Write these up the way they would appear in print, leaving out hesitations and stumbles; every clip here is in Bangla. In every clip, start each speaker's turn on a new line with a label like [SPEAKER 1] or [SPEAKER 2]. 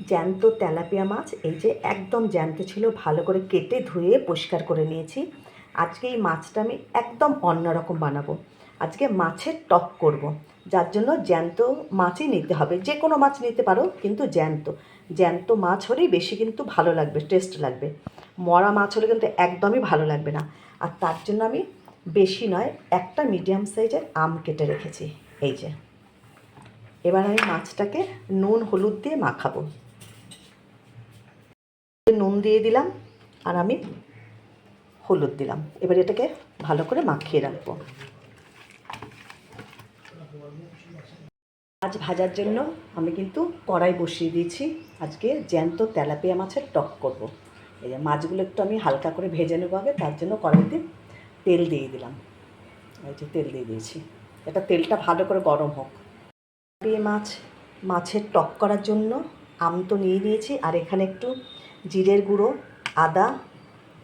[SPEAKER 1] জ্যান্ত তেলাপিয়া মাছ, এই যে একদম জ্যান্ত ছিল, ভালো করে কেটে ধুয়ে পরিষ্কার করে নিয়েছি। আজকে এই মাছটা আমি একদম অন্যরকম বানাবো। আজকে মাছের টক করব, যার জন্য জ্যান্ত মাছই নিতে হবে। যে কোনো মাছ নিতে পারো, কিন্তু জ্যান্ত জ্যান্ত মাছ হলেই বেশি কিন্তু ভালো লাগবে, টেস্ট লাগবে। মরা মাছ হলে কিন্তু একদমই ভালো লাগবে না। আর তার জন্য আমি বেশি নয়, একটা মিডিয়াম সাইজের আম কেটে রেখেছি। এই যে, এবার আমি মাছটাকে নুন হলুদ দিয়ে মাখাবো। নুন দিয়ে দিলাম আর আমি হলুদ দিলাম। এবার এটাকে ভালো করে মাখিয়ে রাখবো। মাছ ভাজার জন্য আমি কিন্তু কড়াই বসিয়ে দিয়েছি। আজকে জ্যান্ত তেলাপিয়া মাছের টক করব। এই যে মাছগুলো একটু আমি হালকা করে ভেজে নেবো আগে, তার জন্য কড়াইতে তেল দিয়ে দিলাম। এই যে তেল দিয়ে দিয়েছি, এটা তেলটা ভালো করে গরম হোক। তেলাপিয়া মাছের টক করার জন্য আম তো নিয়ে নিয়েছি, আর এখানে একটু জিরের গুঁড়ো, আদা,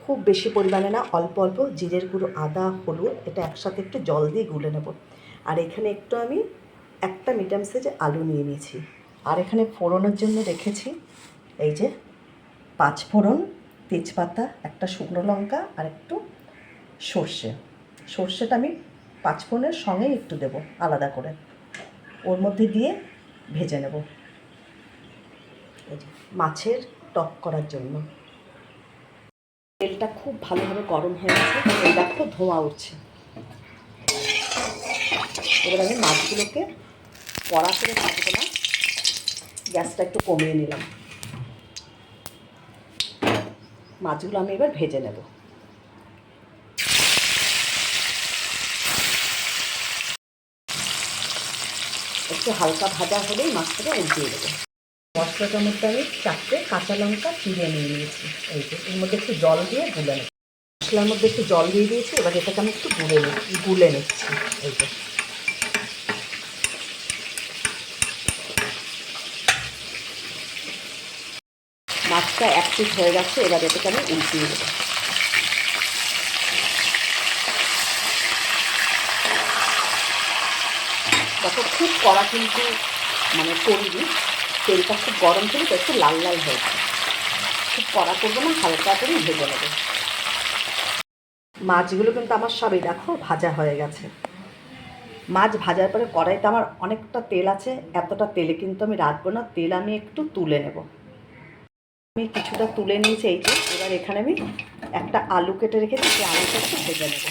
[SPEAKER 1] খুব বেশি পরিমাণে না, অল্প অল্প জিরের গুঁড়ো, আদা, হলুদ, এটা একসাথে একটু জল দিয়ে গুলে নেব। আর এখানে একটু আমি একটা মিডিয়াম সাইজে আলু নিয়ে নিয়েছি। আর এখানে ফোড়নের জন্য রেখেছি এই যে 5 ফোড়ন, তেজপাতা, একটা শুকনো লঙ্কা আর একটু সর্ষেটা আমি 5 ফোড়নের সঙ্গেই একটু দেব আলাদা করে, ওর মধ্যে দিয়ে ভেজে নেব। এই যে মাছের টক করার জন্য তেলটা খুব ভালোভাবে গরম হয়ে গেছে, এই দেখো ধোঁয়া উঠছে। এবার আমি মাছগুলোকে কড়া করে ভাজবো না, গ্যাসটা একটু কমিয়ে নিলাম। মাছগুলো আমি এবার ভেজে নেব। একটু হালকা ভাজা হলেই মাছটাকে উল্টিয়ে দেবো। মশলাটার মধ্যে আমি 4টে কাঁচা লঙ্কা চিড়ে নিয়ে নিয়েছি। এই যে এর মধ্যে একটু জল দিয়ে গুলে নেব। মশলার মধ্যে একটু জল দিয়ে দিয়েছি, এবার এটাকে আমি একটু গুলে নিচ্ছি। এই যে মাছটা এক পিস হয়ে গেছে, এবার এটাকে আমি উল্টিয়ে দেবো। দেখো খুব কড়া কিন্তু করিনি, তেলটা খুব গরম ছিল তো একটু লাল লাল হয়েছে। খুব কড়া করবো না, হালকা করে ভেজে নেবো। মাছগুলো কিন্তু আমার সবই দেখো ভাজা হয়ে গেছে। মাছ ভাজার পরে কড়াইতে আমার অনেকটা তেল আছে, এতটা তেলে কিন্তু আমি রাখবো না, তেল আমি একটু তুলে নেব। আমি কিছুটা তুলে নিয়েছি। এই যে এবার এখানে আমি একটা আলু কেটে রেখেছি, সেই আলুটা একটু ভেজে নেব।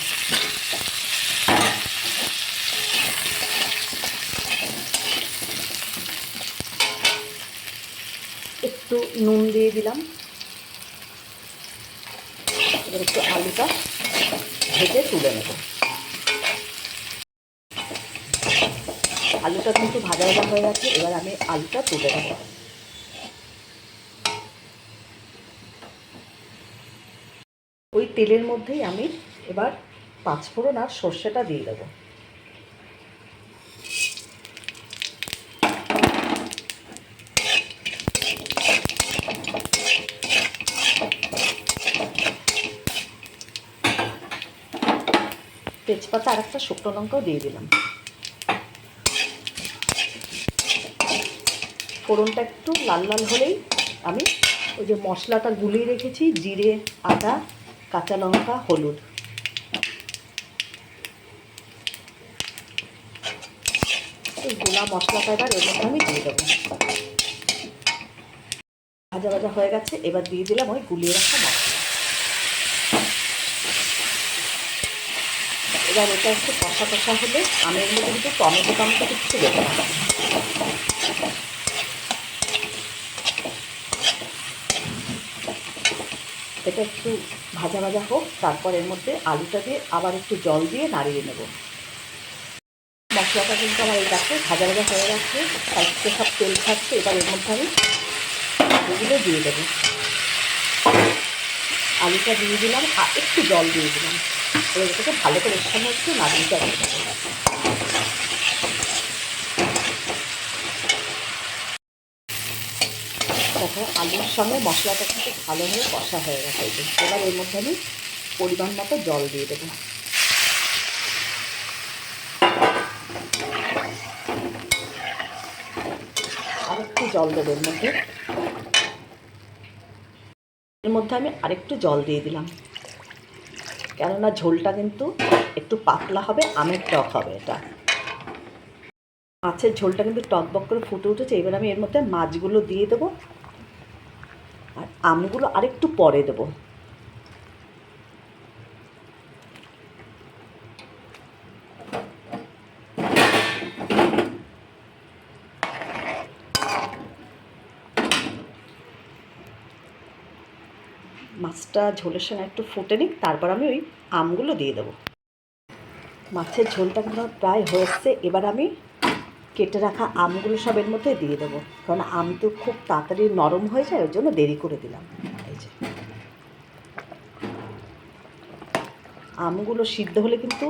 [SPEAKER 1] একটু নুন দিয়ে দিলাম, এবার একটু আলুটা ভেজে তুলে নেব। আলুটা কিন্তু ভাজা ভাজা হয়ে গেছে, এবার আমি আলুটা তুলে নেব। ওই তেলের মধ্যেই আমি এবার 5 ফোড়ন আর সর্ষেটা দিয়ে দেবো। তেজপাতা আর একটা শুকনো লঙ্কাও দিয়ে দিলাম। ফোড়নটা একটু লাল লাল হলেই আমি ওই যে মশলাটা গুলিয়ে রেখেছি, জিরে, আদা, কাঁচা লঙ্কা, হলুদ, এই গোলা মশলাটা এবার এর মধ্যে আমি দিয়ে দেবো। ভাজা ভাজা হয়ে গেছে, এবার দিয়ে দিলাম ওই গুলিয়ে রাখা মশলা। এবার এটা একটু কষা কষা হলে আমি এর মধ্যে কিন্তু টমেটো কিছু দেবো না। এটা একটু ভাজা ভাজা হোক, তারপর এর মধ্যে আলুটা দিয়ে আবার একটু জল দিয়ে নাড়িয়ে নেব। মশলাটা কিন্তু আমার এই দেখো ভাজা ভাজা হয়ে গেছে, সাইডে সব তেল থাকছে। এবার এর মধ্যে আমি আলুগুলো দিয়ে দেবো। আলুটা দিয়ে দিলাম আর একটু জল দিয়ে দিলাম। এবার এটাকে ভালো করে এর সঙ্গে একটু নাড়িয়ে চাড়িয়ে দেবো। দেখো আলুর সঙ্গে মশলাটা কিন্তু ভালোভাবে কষা হয়ে গেছে। এবার এর মধ্যে আমি পরিমাণ মতো জল দিয়ে দেবো। আর একটু জল দেবো এর মধ্যে আমি আরেকটু জল দিয়ে দিলাম, কেননা ঝোলটা কিন্তু একটু পাতলা হবে, আমের টক হবে এটা। মাছের ঝোলটা কিন্তু টকবক করে ফুটে উঠেছে। এবার আমি এর মধ্যে মাছগুলো দিয়ে দেবো, আর আমগুলো আরেকটু পরে দেবো। মাছটা ঝোলের সঙ্গে একটু ফুটে নিক, তারপর আমি ওই আমগুলো দিয়ে দেবো। মাছের ঝোলটা কিন্তু প্রায় হয়েছে। এবার আমি কেটে রাখা আমগুলো সব এর মধ্যে দিয়ে দেবো, কারণ আম তো খুব তাড়াতাড়ি নরম হয়ে যায়, ওই জন্য দেরি করে দিলাম। এই যে আমগুলো সিদ্ধ হলে কিন্তু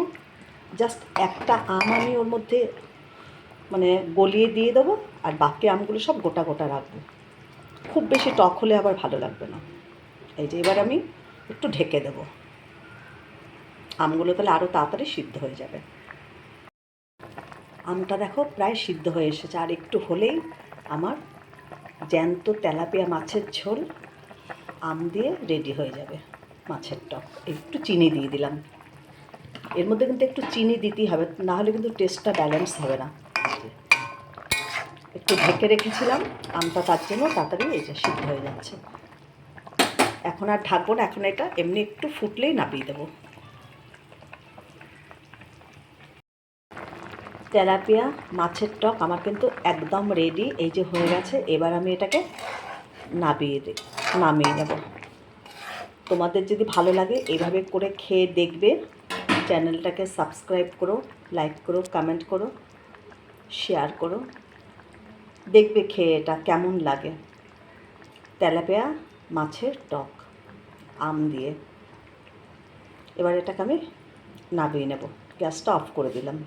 [SPEAKER 1] জাস্ট একটা আম আমি ওর মধ্যে মানে গলিয়ে দিয়ে দেবো, আর বাকি আমগুলো সব গোটা গোটা রাখবো। খুব বেশি টক হলে আবার ভালো লাগবে না। এই যে এবার আমি একটু ঢেকে দেবো, আমগুলো তাহলে আরও তাড়াতাড়ি সিদ্ধ হয়ে যাবে। আমটা দেখো প্রায় সিদ্ধ হয়ে এসেছে, আর একটু হলেই আমার জ্যান্ত তেলাপিয়া মাছের ঝোল আম দিয়ে রেডি হয়ে যাবে। মাছের টক একটু চিনি দিয়ে দিলাম, এর মধ্যে কিন্তু একটু চিনি দিতেই হবে, না হলে কিন্তু টেস্টটা ব্যালেন্স হবে না। একটু ঢেকে রেখেছিলাম আমটা, তার জন্য তাড়াতাড়ি এই যে সিদ্ধ হয়ে যাচ্ছে। এখন আর ঢাকবো না, এখন এটা এমনি একটু ফুটলেই নামিয়ে দেবো। তেলাপিয়া মাছের টক আমার কিন্তু একদম রেডি, এই যে হয়ে গেছে। এবার আমি এটাকে নামিয়ে নেব। তোমাদের যদি ভালো লাগে এইভাবে করে খেয়ে দেখবে। চ্যানেলটাকে সাবস্ক্রাইব করো, লাইক করো, কমেন্ট করো, শেয়ার করো, দেখবে খেয়ে এটা কেমন লাগে। তেলাপিয়া মাছের টক আম দিয়ে। এবার এটাকে আমি নামিয়ে নেব, গ্যাসটা অফ করে দিলাম।